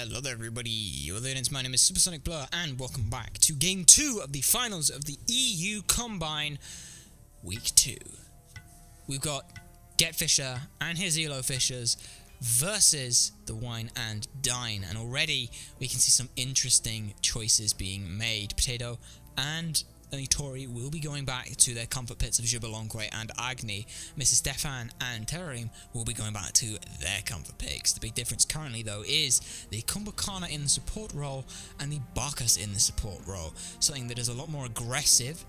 Hello there everybody, my name is Supersonic Blur and welcome back to Game 2 of the finals of the EU Combine Week 2. We've got eloFisher and his eloFishers versus the Wine and Dine, and already we can see some interesting choices being made. Potato and Tori will be going back to their comfort pits of Jibbalonque and Agni. Mrs. Stefan and Terrarim will be going back to their comfort picks. The big difference currently though is the Kumbhakana in the support role and the Bacchus in the support role. Something that is a lot more aggressive,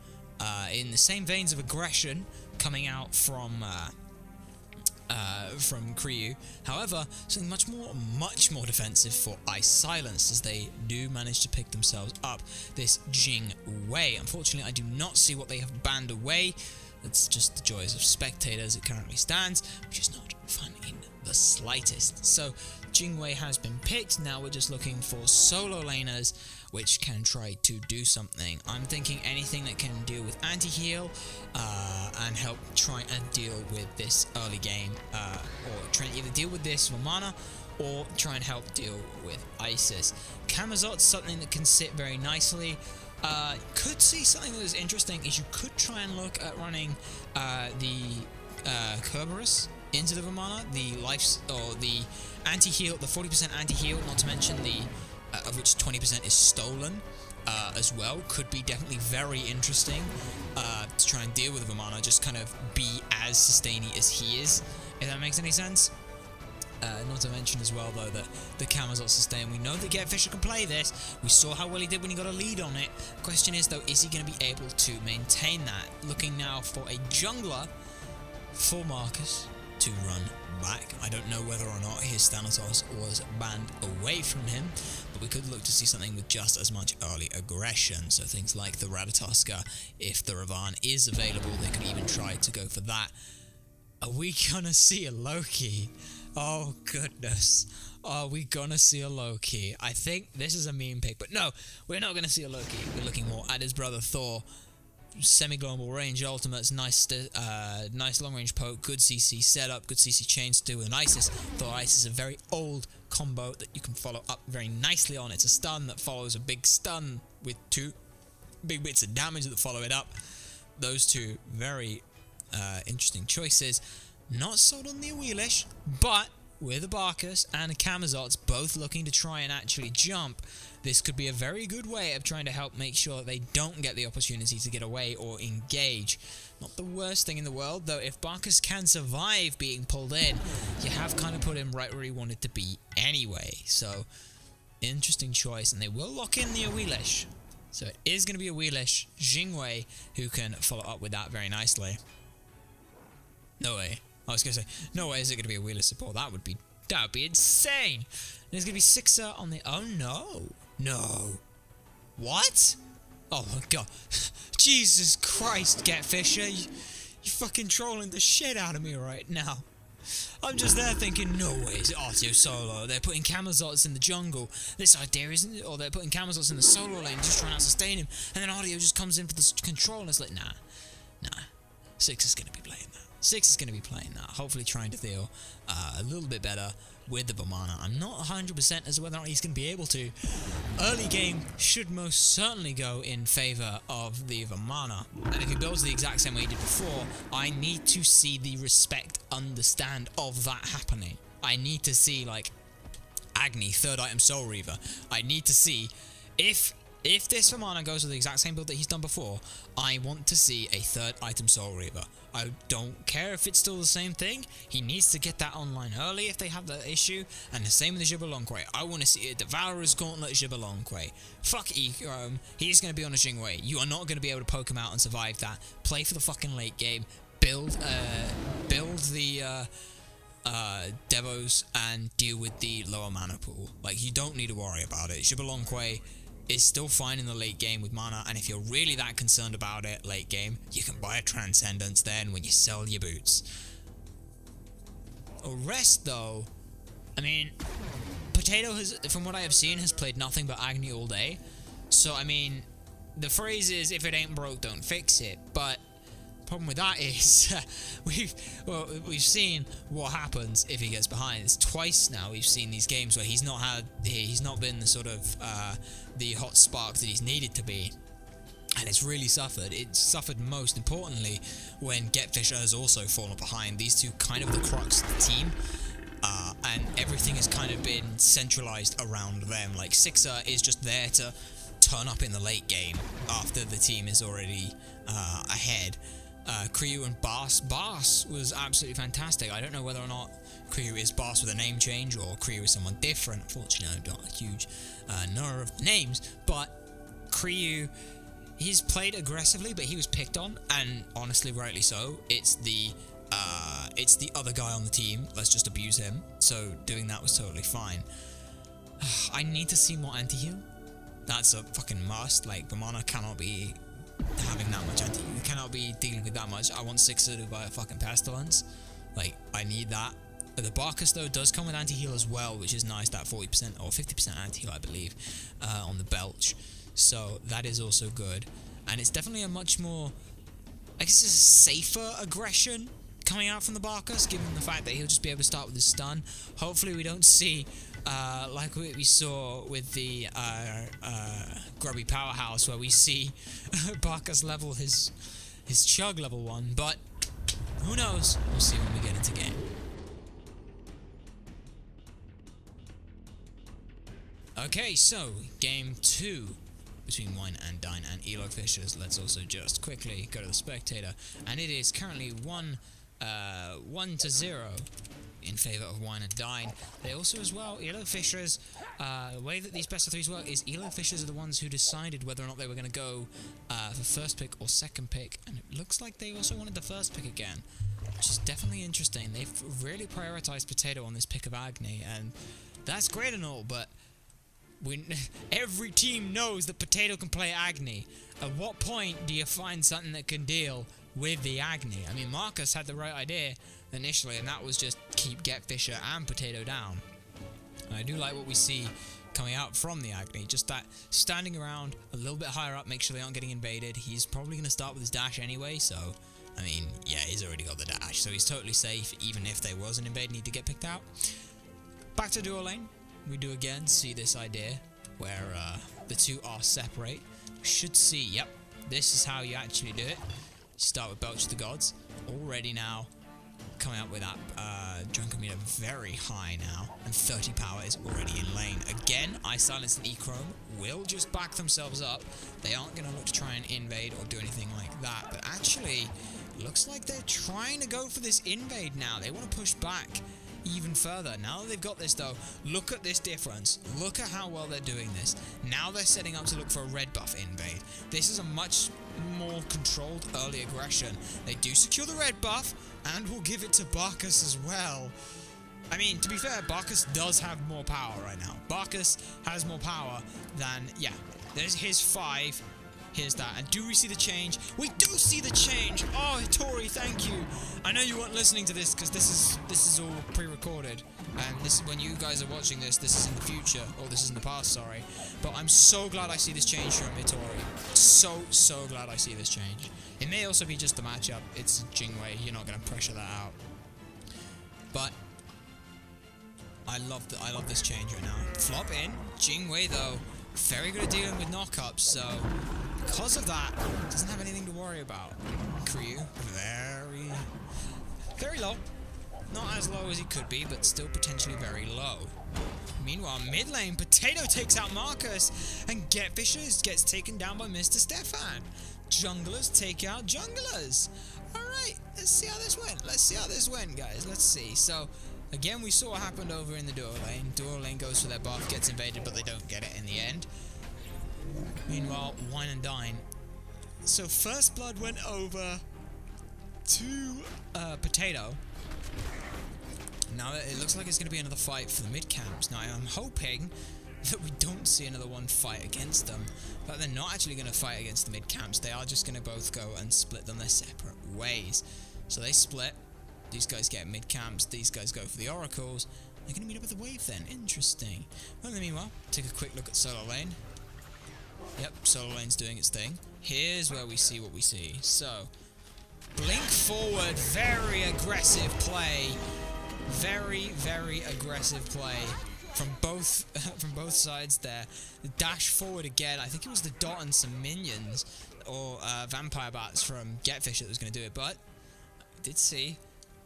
in the same veins of aggression coming out from Kriyu. However, something much more defensive for Ice Silence, as they do manage to pick themselves up this Jing Wei. Unfortunately, I do not see what they have banned away. That's just the joys of spectators. It currently stands, which is not fun in the slightest. So Jing Wei has been picked. Now we're just looking for solo laners which can try to do something. I'm thinking anything that can deal with anti-heal and help try and deal with this early game, or try and either deal with this for mana or try and help deal with Isis. Camazot's something that can sit very nicely. Could see something that is interesting is you could try and look at running the Kerberos into the Vamana, the life or the anti-heal, the 40% anti-heal, not to mention the of which 20% is stolen as well, could be definitely very interesting to try and deal with Vamana, just kind of be as sustainy as he is, if that makes any sense. Not to mention as well though that the Camazot sustain, we know that eloFisher can play this. We saw how well he did when he got a lead on it. Question is though, is he going to be able to maintain that? Looking now for a jungler for Marcus to run back. I don't know whether or not his Thanatos was banned away from him, but we could look to see something with just as much early aggression. So things like the Ratatoska, if the Ravan is available, they could even try to go for that. Are we gonna see a Loki? Oh goodness. Are we gonna see a Loki? I think this is a meme pick, but no, we're not gonna see a Loki. We're looking more at his brother Thor. Semi-global range ultimates, nice long range poke, good CC setup, good CC chains to do with an Isis. Thor Isis is a very old combo that you can follow up very nicely on. It's a stun that follows a big stun with two big bits of damage that follow it up. Those two very interesting choices. Not sold on the Wheelish, but with a Bacchus and a Camazot's both looking to try and actually jump, this could be a very good way of trying to help make sure that they don't get the opportunity to get away or engage. Not the worst thing in the world, though. If Bacchus can survive being pulled in, you have kind of put him right where he wanted to be anyway. So, interesting choice, and they will lock in the Wheelish. So it is going to be a Wheelish Jingwei who can follow up with that very nicely. No way. I was going to say, no way is it going to be a Wheelish support. That would be insane. There's going to be Sixer on the... Oh, no. No. What? Oh, my God. Jesus Christ, eloFisher. You're fucking trolling the shit out of me right now. I'm just there thinking, no way is it Artio solo. They're putting Camazots in the jungle. This idea isn't it? Or they're putting Camazots in the solo lane, just trying to sustain him. And then Artio just comes in for the control, and it's like, nah. Sixer's going to be playing that. Six is going to be playing that, hopefully trying to deal a little bit better with the Vamana. I'm not 100% as to whether or not he's going to be able to. Early game should most certainly go in favour of the Vamana. And if he builds the exact same way he did before, I need to see the respect, understand of that happening. I need to see, like, Agni, third item Soul Reaver. I need to see if this Vamana goes with the exact same build that he's done before, I want to see a third item Soul Reaver. I don't care if it's still the same thing. He needs to get that online early if they have that issue. And the same with the Jibbalonque. I want to see a Devourer's Gauntlet Jibbalonque. Fuck Ecom. He's going to be on a Jingwei. You are not going to be able to poke him out and survive that. Play for the fucking late game. Build the Devos and deal with the lower mana pool. Like, you don't need to worry about it. Jibbalonque is still fine in the late game with mana, and if you're really that concerned about it late game, you can buy a Transcendence then when you sell your boots. Rest though, I mean, Potato has, from what I have seen, has played nothing but Agni all day. So I mean, the phrase is, if it ain't broke, don't fix it, but Problem with that is we've seen what happens if he gets behind. It's twice now we've seen these games where he's not been the sort of the hot spark that he's needed to be, and it's really suffered. It's suffered most importantly when eloFisher has also fallen behind. These two kind of the crux of the team, and everything has kind of been centralized around them. Like Sixer is just there to turn up in the late game after the team is already ahead. Kriyu and Bass. Bass was absolutely fantastic. I don't know whether or not Kriyu is Bass with a name change or Kriyu is someone different. Unfortunately, I'm not a huge knower of names, but Kriyu, he's played aggressively, but he was picked on, and honestly, rightly so. It's the other guy on the team. Let's just abuse him. So doing that was totally fine. I need to see more anti-heal. That's a fucking must. Like, the mana cannot be having that much anti-heal. You cannot be dealing with that much. I want Sixer to buy a fucking Pestilence. Like, I need that. The Barkus, though, does come with anti-heal as well, which is nice. That 40% or 50% anti-heal, I believe, on the Belch. So that is also good. And it's definitely a much more, I guess, it's a safer aggression coming out from the Barkus, given the fact that he'll just be able to start with his stun. Hopefully we don't see like we saw with the Grubby Powerhouse, where we see Barkus level his Chug level 1, but who knows? We'll see when we get into game. Okay, so game 2 between Wine and Dine and eloFishers. Let's also just quickly go to the spectator, and it is currently 1-0 in favor of Wine and Dine. They also, as well, eloFishers, the way that these best of threes work is eloFishers are the ones who decided whether or not they were going to go for first pick or second pick, and it looks like they also wanted the first pick again, which is definitely interesting. They've really prioritized Potato on this pick of Agni, and that's great and all, but every team knows that Potato can play Agni. At what point do you find something that can deal with the Agni? I mean, Marcus had the right idea initially, and that was just keep eloFisher and Potato down. And I do like what we see coming out from the Agni, just that standing around a little bit higher up, make sure they aren't getting invaded. He's probably going to start with his dash anyway, so, I mean, yeah, he's already got the dash, so he's totally safe, even if there was an invade need to get picked out. Back to duo lane. We do again see this idea where the two are separate. We should see, yep, this is how you actually do it. Start with Belch the Gods. Already now coming up with that Drunken meter very high now, and 30 power is already in lane. Again, iSilence and eChrome will just back themselves up. They aren't going to look to try and invade or do anything like that, but actually, looks like they're trying to go for this invade now. They want to push back even further. Now that they've got this, though, look at this difference. Look at how well they're doing this. Now they're setting up to look for a red buff invade. This is a much more controlled early aggression. They do secure the red buff, and will give it to Barkus as well. I mean, to be fair, Barkus does have more power right now. Barkus has more power than, yeah, there's his 5. Here's that. And do we see the change? We do see the change! Oh, Tori, thank you! I know you weren't listening to this because this is all pre-recorded. And this is when you guys are watching this is in the future. Or this is in the past, sorry. But I'm so glad I see this change from Tori. So glad I see this change. It may also be just the matchup. It's Jingwei. You're not going to pressure that out. But I love this change right now. Flop in. Jingwei, though, very good at dealing with knockups, so because of that, doesn't have anything to worry about. Kriyu, very low. Not as low as he could be, but still potentially very low. Meanwhile, mid lane, Potato takes out Marcus, and eloFishers gets taken down by Mr. Stefan. Junglers take out junglers. Alright, let's see how this went. Guys. Let's see. So, again, we saw what happened over in the duo lane. Duo lane goes for their buff, gets invaded, but they don't get it in the end. Meanwhile, Wine and Dine. So First Blood went over to Potato. Now it looks like it's going to be another fight for the mid camps. Now I'm hoping that we don't see another one fight against them, but they're not actually going to fight against the mid camps. They are just going to both go and split them their separate ways. So they split. These guys get mid camps. These guys go for the oracles. They're going to meet up with the wave then. Interesting. Well, in the meanwhile, take a quick look at solo lane. Yep, solo lane's doing its thing. Here's where we see what we see. So, Blink forward, very aggressive play. Very, very aggressive play from both sides there. The dash forward again. I think it was the dot and some minions or vampire bats from Getfish that was going to do it, but I did see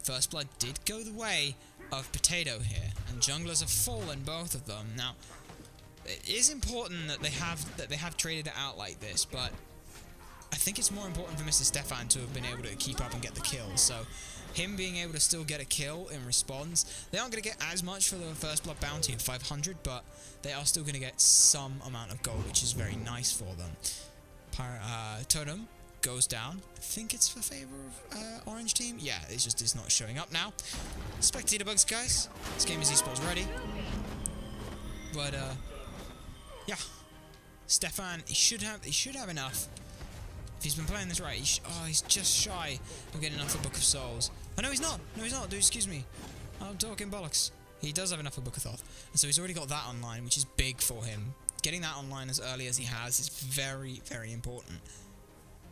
First Blood did go the way of Potato here, and junglers have fallen, both of them. Now, it is important that they have traded it out like this, but I think it's more important for Mr. Stefan to have been able to keep up and get the kills. So him being able to still get a kill in response, they aren't going to get as much for the First Blood bounty of 500, but they are still going to get some amount of gold, which is very nice for them. Totem goes down. I think it's for favor of Orange team. Yeah, it's not showing up now. Spectator bugs, guys. This game is esports ready. But yeah, Stefan, he should have enough. If he's been playing this right, he's just shy of getting enough for Book of Souls. Oh, no, he's not. No, he's not. Dude, excuse me. I'm talking bollocks. He does have enough for Book of Thoth. And so he's already got that online, which is big for him. Getting that online as early as he has is very, very important.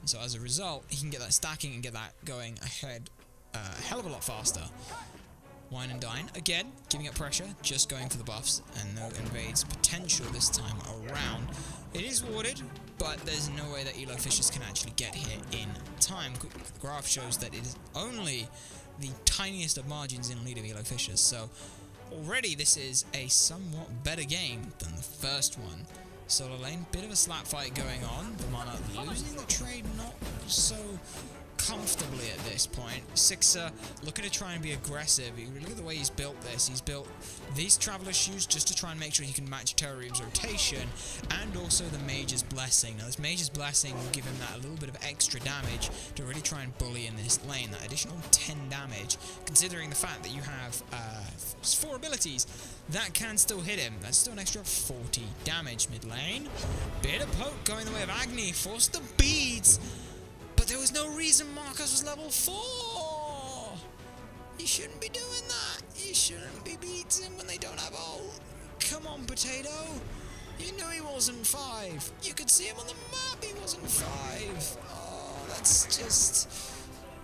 And so as a result, he can get that stacking and get that going ahead a hell of a lot faster. Wine and Dine, again, giving up pressure, just going for the buffs, and no invades potential this time around. It is warded, but there's no way that eloFishers can actually get here in time. The graph shows that it is only the tiniest of margins in lead of eloFishers, so already this is a somewhat better game than the first one. Solo lane, bit of a slap fight going on. The Mana losing the trade not so comfortably at this point. Sixer looking to try and be aggressive. You look at the way he's built this. He's built these Traveler shoes just to try and make sure he can match Terrarium's rotation, and also the Mage's Blessing. Now this Mage's Blessing will give him that a little bit of extra damage to really try and bully in this lane. That additional 10 damage, considering the fact that you have 4 abilities that can still hit him. That's still an extra 40 damage mid lane. Bit of poke going the way of Agni. Forced the beads. But there was no reason Marcus was level 4! You shouldn't be doing that! You shouldn't be beating when they don't have ult! Come on, Potato! You knew he wasn't 5! You could see him on the map, he wasn't 5! Oh,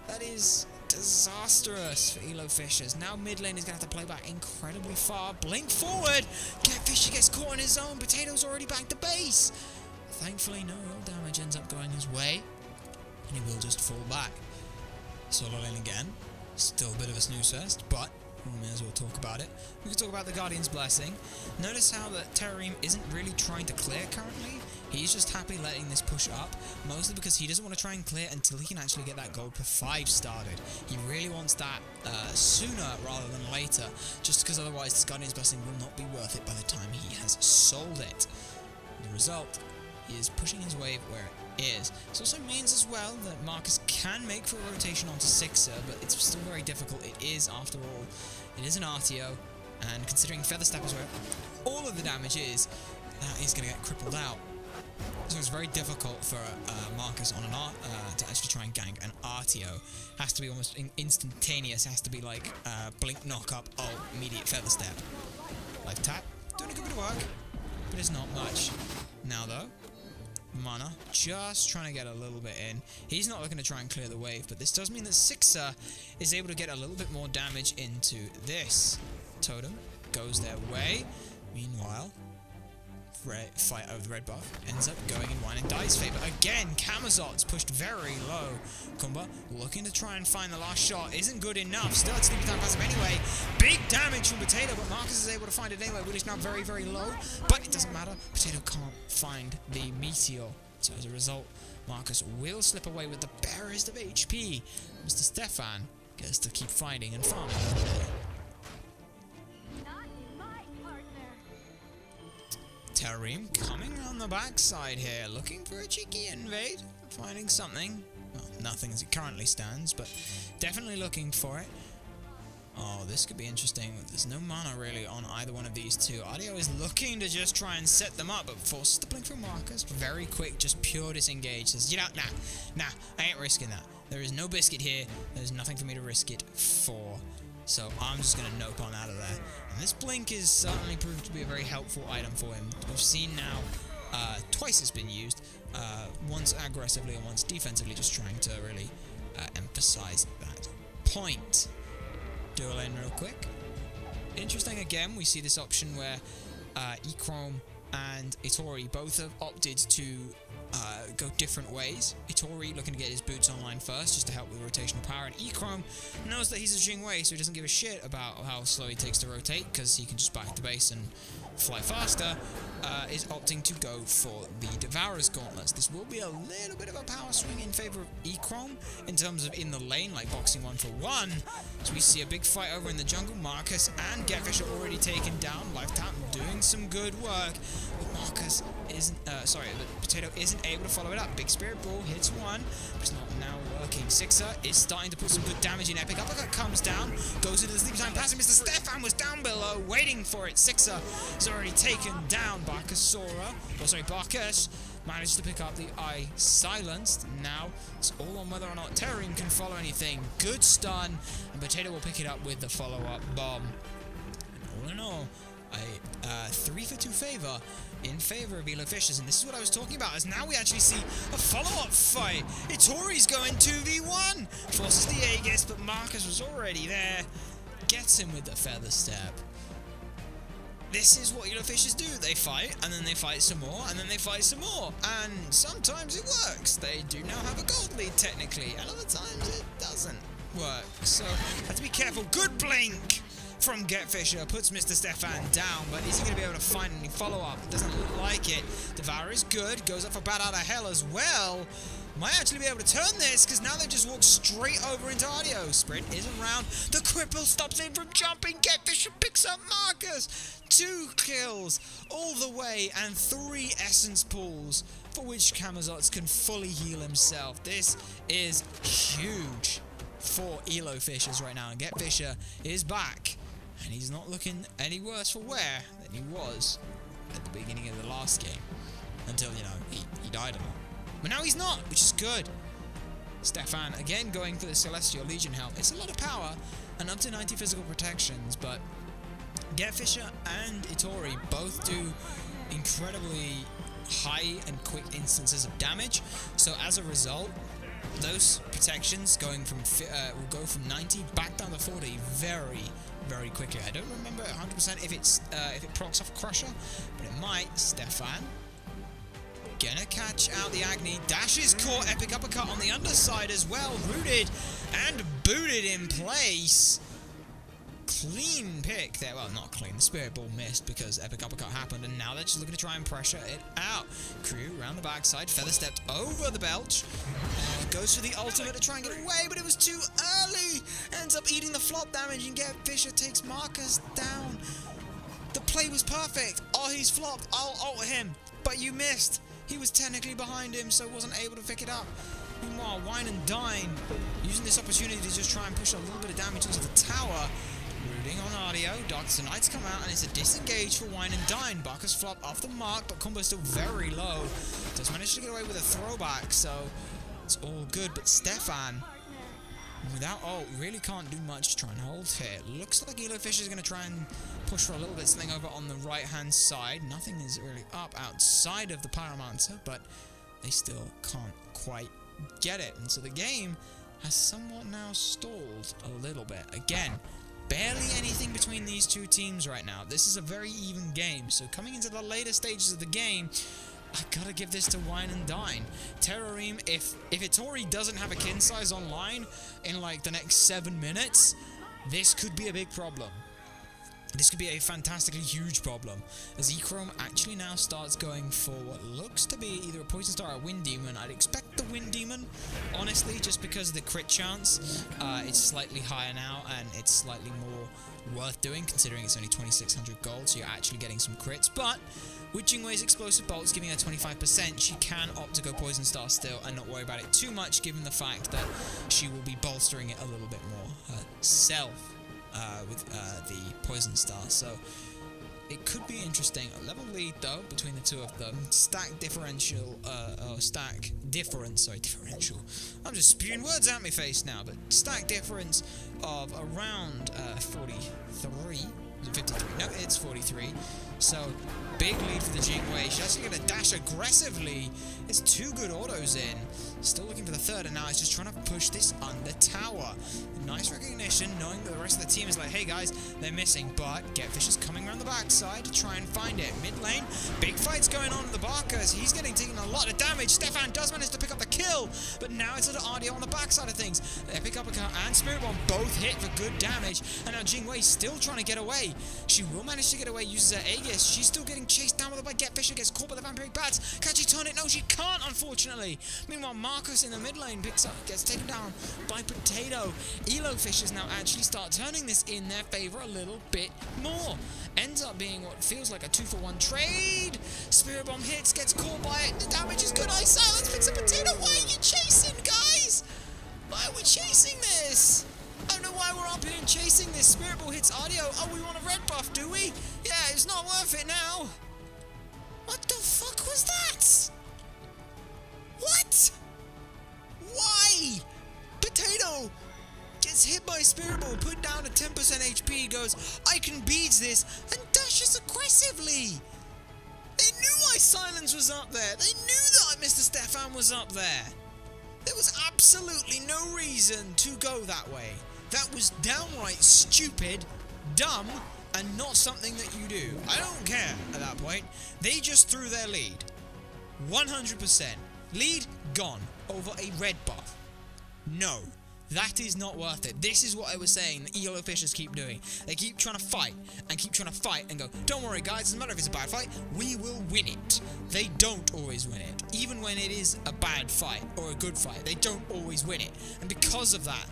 that is disastrous for eloFishers. Now mid lane is going to have to play back incredibly far. Blink forward! Getfisher gets caught in his zone, Potato's already back to base! Thankfully, no real damage ends up going his way, and he will just fall back. Solo lane again. Still a bit of a snooze fest, but we may as well talk about it. We can talk about the Guardian's Blessing. Notice how that Terrarium isn't really trying to clear currently. He's just happy letting this push up, mostly because he doesn't want to try and clear until he can actually get that gold per 5 started. He really wants that sooner rather than later, just because otherwise this Guardian's Blessing will not be worth it by the time he has sold it. The result, he is pushing his wave where it is. This also means as well that Marcus can make for a rotation onto Sixer, but it's still very difficult. It is, after all, it is an RTO, and considering Feather Step is where all of the damage is, that is going to get crippled out. So it's very difficult for Marcus on an to actually try and gank an RTO. Has to be almost instantaneous. Has to be like blink, knock up, ult, immediate Feather Step. Life tap, doing a good bit of work, but it's not much. Now though, Mana just trying to get a little bit in. He's not looking to try and clear the wave, but this does mean that Sixer is able to get a little bit more damage into this. Totem goes their way. Meanwhile, fight over the red buff ends up going in Wine and Die's favor. Again, Camazot's pushed very low. Kumba looking to try and find the last shot. Isn't good enough. Still at sleepy time passive anyway. Big damage from Potato, but Marcus is able to find it anyway. Will is now very, very low, but it doesn't matter. Potato can't find the meteor. So as a result, Marcus will slip away with the barest of HP. Mr. Stefan gets to keep fighting and farming. Terrarium coming around the backside here, looking for a cheeky invade, finding something. Well, nothing as it currently stands, but definitely looking for it. Oh, this could be interesting. There's no mana really on either one of these two. Audio is looking to just try and set them up, but forces the blink from Marcus. Very quick, just pure disengage. Says, you know, nah, I ain't risking that. There is no biscuit here. There's nothing for me to risk it for. So I'm just going to nope on out of there. And this blink is certainly proved to be a very helpful item for him. We've seen now twice it's been used. Once aggressively and once defensively, just trying to really emphasize that point. Dual lane real quick. Interesting again, we see this option where eChrome and Itori both have opted to go different ways. Itori looking to get his boots online first just to help with rotational power, and eChrome knows that he's a Jing Wei, so he doesn't give a shit about how slow he takes to rotate because he can just back the base and fly faster. Is opting to go for the Devourer's Gauntlets. This will be a little bit of a power swing in favor of eChrome in terms of in the lane, like boxing 1-for-1. So we see a big fight over in the jungle. Marcus and Getfish are already taken down. Lifetap doing some good work. But Marcus isn't, the Potato isn't able to follow it up. Big Spirit Ball hits one, but it's not now working. Sixer is starting to put some good damage in. Epic Uppercut comes down, goes into the sleepy time pass, and Mr. Stefan was down below, waiting for it. Sixer is already taken down. Barcus managed to pick up the Eye Silenced. Now it's all on whether or not Terrarium can follow anything. Good stun, and Potato will pick it up with the follow-up bomb. And all in all, a 3-for-2 favor in favor of eloFishers, and this is what I was talking about, as now we actually see a follow-up fight. Itori's going 2v1, forces the Aegis, but Marcus was already there, gets him with the Feather Step. This is what eloFishers do. They fight, and then they fight some more, and then they fight some more. And sometimes it works. They do now have a gold lead, technically, and other times it doesn't work. So, have to be careful. Good blink from Getfisher. Puts Mr. Stefan down, but is he going to be able to find any follow-up? Doesn't look like it. Devourer is good. Goes up for Bat Out of Hell as well. Might actually be able to turn this, because now they just walk straight over into Audio. Sprint is around. The cripple stops him from jumping. Getfisher picks up Marcus. 2 kills all the way, and 3 essence pools for which Camazotz can fully heal himself. This is huge for eloFishers right now, and Getfisher is back, and he's not looking any worse for wear than he was at the beginning of the last game, until, you know, he died a lot. But now he's not, which is good. Stefan, again, going for the Celestial Legion helm. It's a lot of power, and up to 90 physical protections, but Getfisher and Itori both do incredibly high and quick instances of damage, so as a result, those protections going from will go from 90 back down to 40 very, very quickly. I don't remember 100% if it procs off Crusher, but it might. Stefan gonna catch out the Agni. Dashes caught. Epic Uppercut on the underside as well. Rooted and booted in place. Clean pick there. Well, not clean. The Spirit Ball missed because Epic Uppercut happened, and now they're just looking to try and pressure it out. Crew around the backside. Feather stepped over the Belch. Goes for the ultimate to try and get away, but it was too early. Ends up eating the flop damage, and Getfisher takes Marcus down. The play was perfect. Oh, he's flopped. I'll ult him. But you missed. He was technically behind him, so wasn't able to pick it up. Meanwhile, Wine and Dine using this opportunity to just try and push a little bit of damage into the tower. Rooting on Audio. Dark Knights come out, and it's a disengage for Wine and Dine. Barker's flop off the mark, but combo's still very low. Does manage to get away with a throwback, so it's all good. But Stefan, without ult, really can't do much to try and hold here. Looks like eloFishers is going to try and push for a little bit something over on the right-hand side. Nothing is really up outside of the Pyromancer, but they still can't quite get it. And so the game has somewhat now stalled a little bit. Again, barely anything between these two teams right now. This is a very even game. So coming into the later stages of the game, I gotta give this to Wine and Dine. Terrarium, if Itori doesn't have a kin size online in like the next 7 minutes, this could be a big problem. This could be a fantastically huge problem, as eChrome actually now starts going for what looks to be either a Poison Star or a Wind Demon. I'd expect the Wind Demon, honestly, just because of the crit chance. It's slightly higher now, and it's slightly more worth doing, considering it's only 2,600 gold, so you're actually getting some crits. But with Jingwei's Explosive Bolts giving her 25%, she can opt to go Poison Star still and not worry about it too much, given the fact that she will be bolstering it a little bit more herself. With the Poison Star, so it could be interesting. A level lead though between the two of them. Stack differential, differential. I'm just spewing words out my face now, but stack difference of around 43. Is it 53? No, it's 43. So big lead for the Jingwei. She's actually going to dash aggressively. It's 2 good autos in. Still looking for the third, and now he's just trying to push this under tower. Nice recognition, knowing that the rest of the team is like, hey guys, they're missing, but eloFishers coming around the backside to try and find it. Mid lane, big fights going on in the Barkers. He's getting taken a lot of damage. Stefan does manage to pick up the kill, but now it's little RDO on the backside of things. Epic Uppercut and Spirit Bomb both hit for good damage, and now Jingwei's still trying to get away. She will manage to get away, uses her Aegis. She's still getting chased down with it by eloFisher, gets caught by the Vampiric Bats. Can she turn it? No, she can't, unfortunately. Meanwhile, Marcus in the mid lane picks up, gets taken down by Potato. eloFishers now actually start turning this in their favor a little bit more. Ends up being what feels like a 2-for-1 trade. Spirit Bomb hits, gets caught by it. The damage is good. Ice Silence picks up Potato. Why are you chasing, guys? Why are we chasing this? I don't know why we're up here and chasing this. Spirit Ball hits audio. Oh, we want a red buff, do we? Yeah, it's not worth it now. What the fuck was that? What? Why? Potato gets hit by Spirit Ball, put down to 10% HP, goes, I can beat this, and dashes aggressively. They knew Ice Silence was up there. They knew that Mr. Stefan was up there. There was absolutely no reason to go that way. That was downright stupid, dumb, and not something that you do. I don't care at that point. They just threw their lead. 100%. Lead gone over a red buff. No. That is not worth it. This is what I was saying that eloFishers keep doing. They keep trying to fight and keep trying to fight and go, don't worry guys, doesn't matter if it's a bad fight, we will win it. They don't always win it. Even when it is a bad fight or a good fight, they don't always win it. And because of that,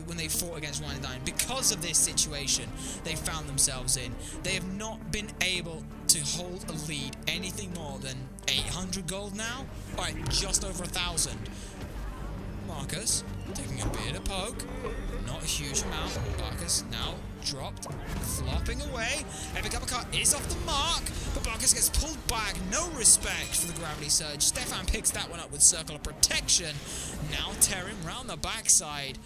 when they fought against Wine and Dine, because of this situation they found themselves in, they have not been able to hold a lead anything more than 800 gold now? Alright, just over 1,000. Marcus taking a bit of poke, not a huge amount. Marcus now dropped, flopping away. Epic Uppercut is off the mark, but Marcus gets pulled back. No respect for the gravity surge. Stefan picks that one up with Circle of Protection. Now tear him round the backside.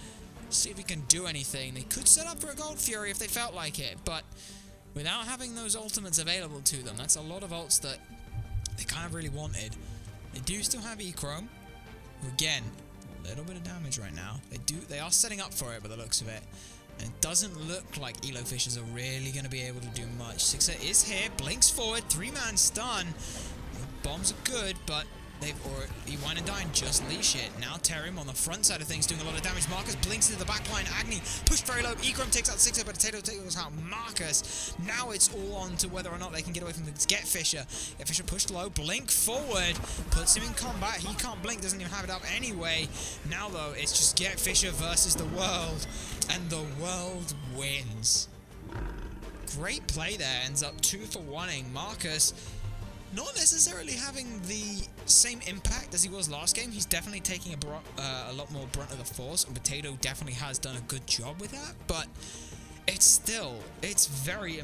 See if he can do anything. They could set up for a Gold Fury if they felt like it, but without having those ultimates available to them, that's a lot of ults that they kind of really wanted. They do still have E-Chrome, who again, a little bit of damage right now. They are setting up for it by the looks of it. And it doesn't look like eloFishers are really going to be able to do much. Sixer is here, blinks forward, 3-man stun. The bombs are good, but Wine and Dine just leash it. Now Terrim on the front side of things doing a lot of damage. Marcus blinks into the back line. Agni pushed very low. Ecrom takes out Sixer, but Potato takes out Marcus. Now it's all on to whether or not they can get away from this. eloFisher pushed low. Blink forward. Puts him in combat. He can't blink. Doesn't even have it up anyway. Now though, it's just eloFisher versus the world. And the world wins. Great play there. Ends up 2-for-1ing. Marcus not necessarily having the same impact as he was last game. He's definitely taking a lot more brunt of the force, and Potato definitely has done a good job with that, but it's very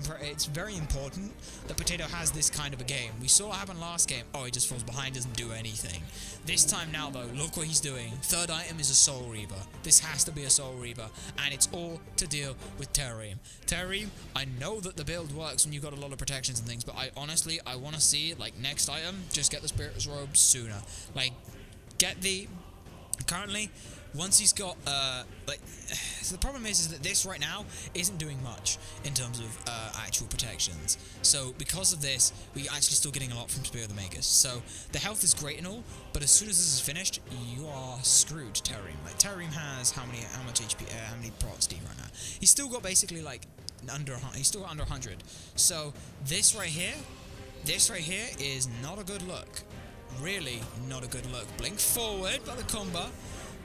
important that Potato has this kind of a game. We saw what happened last game. Oh, he just falls behind, doesn't do anything. This time now, though, look what he's doing. Third item is a Soul Reaver. This has to be a Soul Reaver, and it's all to deal with Terrarium. Terrarium, I know that the build works when you've got a lot of protections and things, but I honestly want to see, like, next item, just get the Spirit's Robe sooner. Like, get the... Currently, once he's got, so the problem is that this right now isn't doing much in terms of actual protections. So because of this, we're actually still getting a lot from Spear of the Magus. So the health is great and all, but as soon as this is finished, you are screwed, Terrarium. Like, Terrarium has how much HP, how many procs do you right now? He's still got basically like he's still under 100. So this right here is not a good look. Really not a good look. Blink forward by the combo.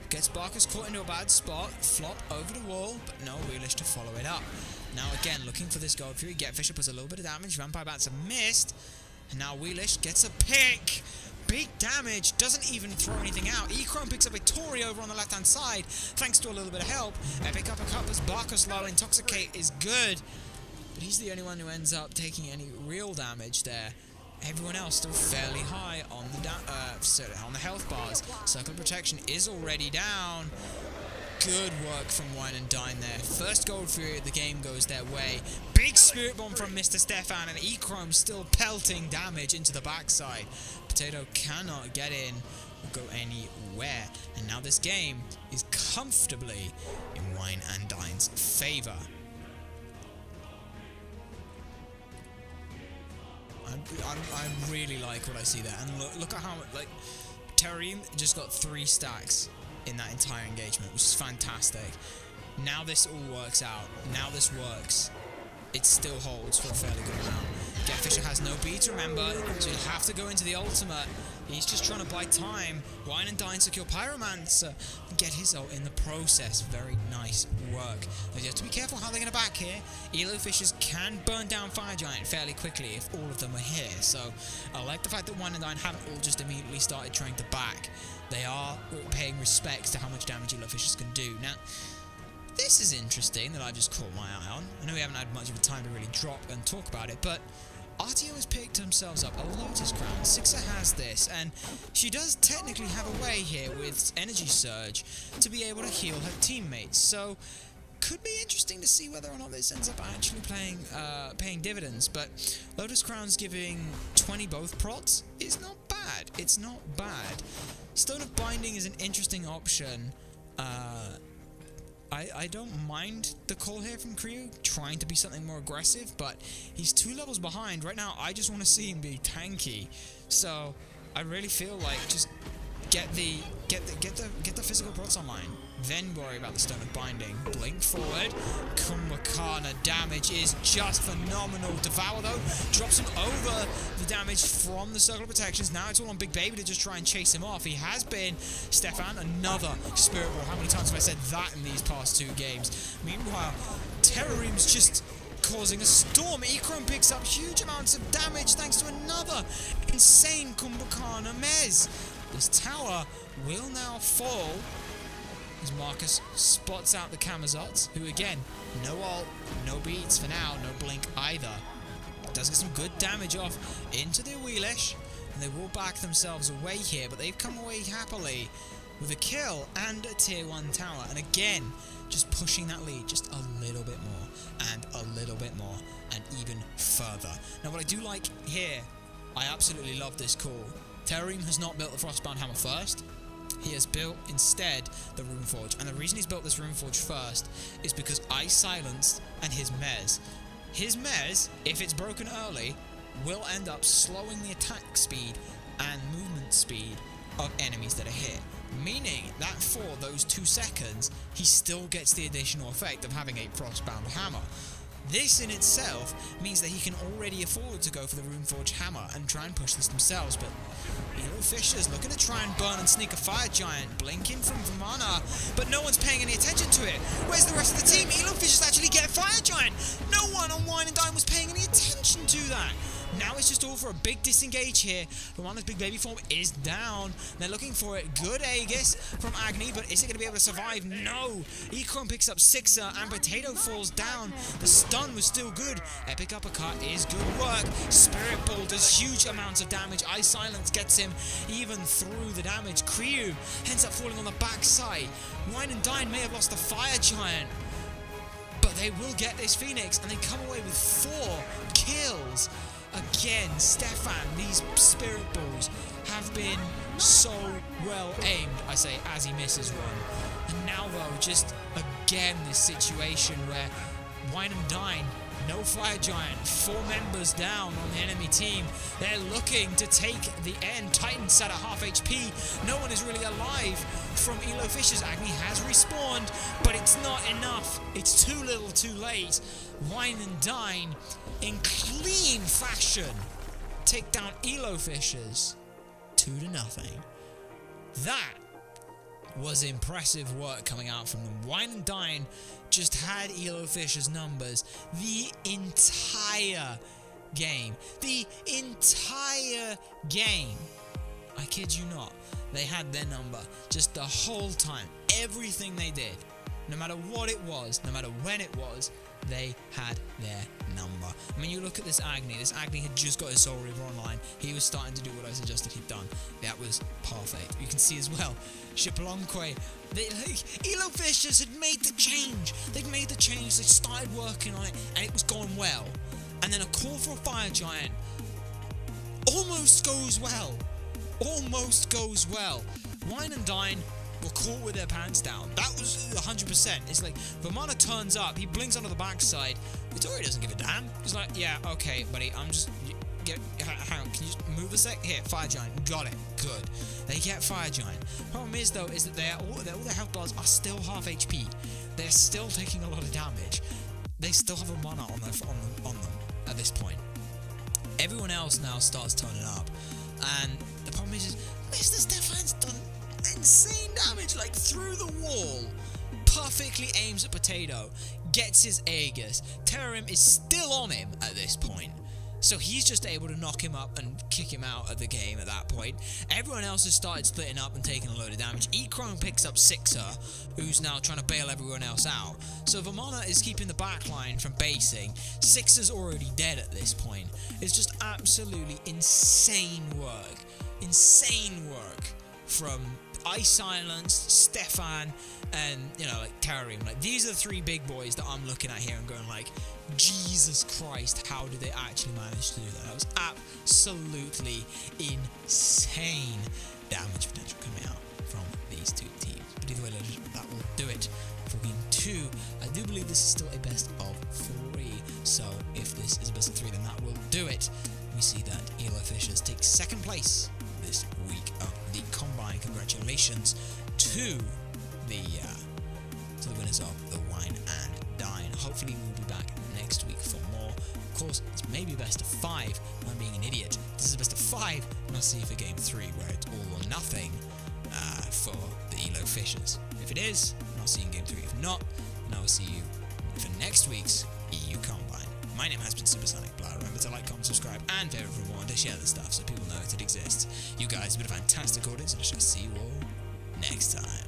Gets Barkus caught into a bad spot. Flop over the wall, but no Realish to follow it up. Now again, looking for this Gold Fury. eloFisher puts a little bit of damage. Vampire Bats are missed. And now Wheelish gets a pick. Big damage. Doesn't even throw anything out. Echrome picks up a Tori over on the left-hand side, thanks to a little bit of help. Epic Uppercut as Barkus low. Intoxicate is good, but he's the only one who ends up taking any real damage there. Everyone else still fairly high on the health bars. Circle of Protection is already down. Good work from Wine and Dine there. First Gold Fury of the game goes their way. Big Spirit Bomb from Mr. Stefan, and Echrome still pelting damage into the backside. Potato cannot get in. go anywhere. And now this game is comfortably in Wine and Dine's favor. I really like what I see there. And look at how, like, Terrarium just got 3 stacks in that entire engagement, which is fantastic. Now this all works out. Now this works. It still holds for a fairly good amount. Fisher has no beads, remember, so you have to go into the ultimate. He's just trying to buy time. Wine and Dine secure Pyromancer and get his ult in the process. Very nice work. But you have to be careful how they're going to back here. eloFishers can burn down Fire Giant fairly quickly if all of them are here. So I like the fact that Wine and Dine haven't all just immediately started trying to back. They are paying respects to how much damage eloFishers can do. Now, this is interesting that I've just caught my eye on. I know we haven't had much of a time to really drop and talk about it, but RTO has picked themselves up a Lotus Crown. Sixer has this, and she does technically have a way here with Energy Surge to be able to heal her teammates. So, could be interesting to see whether or not this ends up actually paying dividends. But Lotus Crown's giving 20 both prots is not bad. It's not bad. Stone of Binding is an interesting option. I don't mind the call here from Crew, trying to be something more aggressive, but he's 2 levels behind. Right now, I just want to see him be tanky. So, I really feel like just get the physical prots online, then worry about the Stone of Binding. Blink forward. Kumbhakana damage is just phenomenal. Devour, though, drops him over the damage from the Circle of Protections. Now it's all on Big Baby to just try and chase him off. He has been. Stefan, another Spirit Ball. How many times have I said that in these past 2 games? Meanwhile, Terrarium's just causing a storm. Ikron picks up huge amounts of damage thanks to another insane Kumbhakana Mez. This tower will now fall as Marcus spots out the Kamazots, who again, no ult, no beats for now, no blink either. Does get some good damage off into the Wheelish, and they will back themselves away here, but they've come away happily with a kill and a tier 1 tower. And again, just pushing that lead just a little bit more, and a little bit more, and even further. Now what I do like here, I absolutely love this call. Terrarium has not built the Frostbound Hammer first. He has built, instead, the Runeforge. And the reason he's built this Runeforge first is because Ice Silenced and his Mez. His Mez, if it's broken early, will end up slowing the attack speed and movement speed of enemies that are here. Meaning that for those 2 seconds, he still gets the additional effect of having a Frostbound Hammer. This in itself means that he can already afford to go for the Runeforge Hammer and try and push this themselves, but eloFishers looking to try and burn and sneak a Fire Giant, blinking from Vamana, but no one's paying any attention to it. Where's the rest of the team? eloFishers actually get a Fire Giant. No one on Wine and Dine was paying any attention to that. Now it's just all for a big disengage here. Vamana's Big Baby form is down. They're looking for it. Good Aegis from Agni, but is it going to be able to survive? No. Ikron picks up Sixer, and Potato falls down. The stun was still good. Epic Uppercut is good work. Spirit Ball does huge amounts of damage. Ice Silence gets him even through the damage. Kryu ends up falling on the backside. Wine and Dine may have lost the Fire Giant, but they will get this Phoenix, and they come away with 4 kills. Again, Stefan, these Spirit Balls have been so well aimed, I say, as he misses one. And now, though, just again this situation where Wine and Dine, no Fire Giant, 4 members down on the enemy team. They're looking to take the end. Titan sat at half HP. No one is really alive from eloFishers. Agni has respawned, but it's not enough. It's too little too late. Wine and Dine, in clean fashion, take down eloFishers 2-0. That was impressive work coming out from them. Wine and Dine just had eloFishers' numbers the entire game. The entire game. I kid you not. They had their number just the whole time. Everything they did, no matter what it was, no matter when it was, they had their number. I mean, you look at this Agni. This Agni had just got his Soul Reaver online. He was starting to do what I suggested he'd done. That was perfect. You can see as well, Shipalonkwe, eloFishers had made the change. They'd made the change. They started working on it, and it was going well. And then a call for a Fire Giant almost goes well. almost goes well. Wine and Dine were caught with their pants down. That was 100%. It's like, Vamana turns up, he blinks onto the backside. Vittoria doesn't give a damn. He's like, yeah, okay, buddy, I'm just... hang on, can you just move a sec? Here, Fire Giant, got it, good. They get Fire Giant. Problem is, though, is that all their health bars are still half HP. They're still taking a lot of damage. They still have a mana on them at this point. Everyone else now starts turning up, and the problem is Mr. Stefan's done insane damage, like through the wall. Perfectly aims at Potato, gets his Aegis. Terrorim is still on him at this point. So he's just able to knock him up and kick him out of the game at that point. Everyone else has started splitting up and taking a load of damage. Ecrone picks up Sixer, who's now trying to bail everyone else out. So Vamana is keeping the backline from basing. Sixer's already dead at this point. It's just absolutely insane work. Insane work from Ice Silence, Stefan, and, you know, like, Terrarium. Like, these are the three big boys that I'm looking at here and going, like, Jesus Christ, how did they actually manage to do that? That was absolutely insane damage potential coming out from these two teams. But either way, that will do it for game 2. I do believe this is still a best of 3. So if this is a best of 3, then that will do it. We see that eloFishers take 2nd place this week of the Combine. Congratulations to the winners of the Wine and Dine. Hopefully we'll be back next week for more. Of course, it's maybe best of 5. I'm being an idiot. This is best of 5, and I'll see you for game 3, where it's all or nothing for the eloFishers. If it is, I'll see you in game 3. If not, then I will see you for next week's EU Combine. My name has been Supersonic Blood. Remember to like, comment, subscribe, and favorite everyone, and to share the stuff so people know that it exists. You guys have been a fantastic audience, and I shall see you all next time.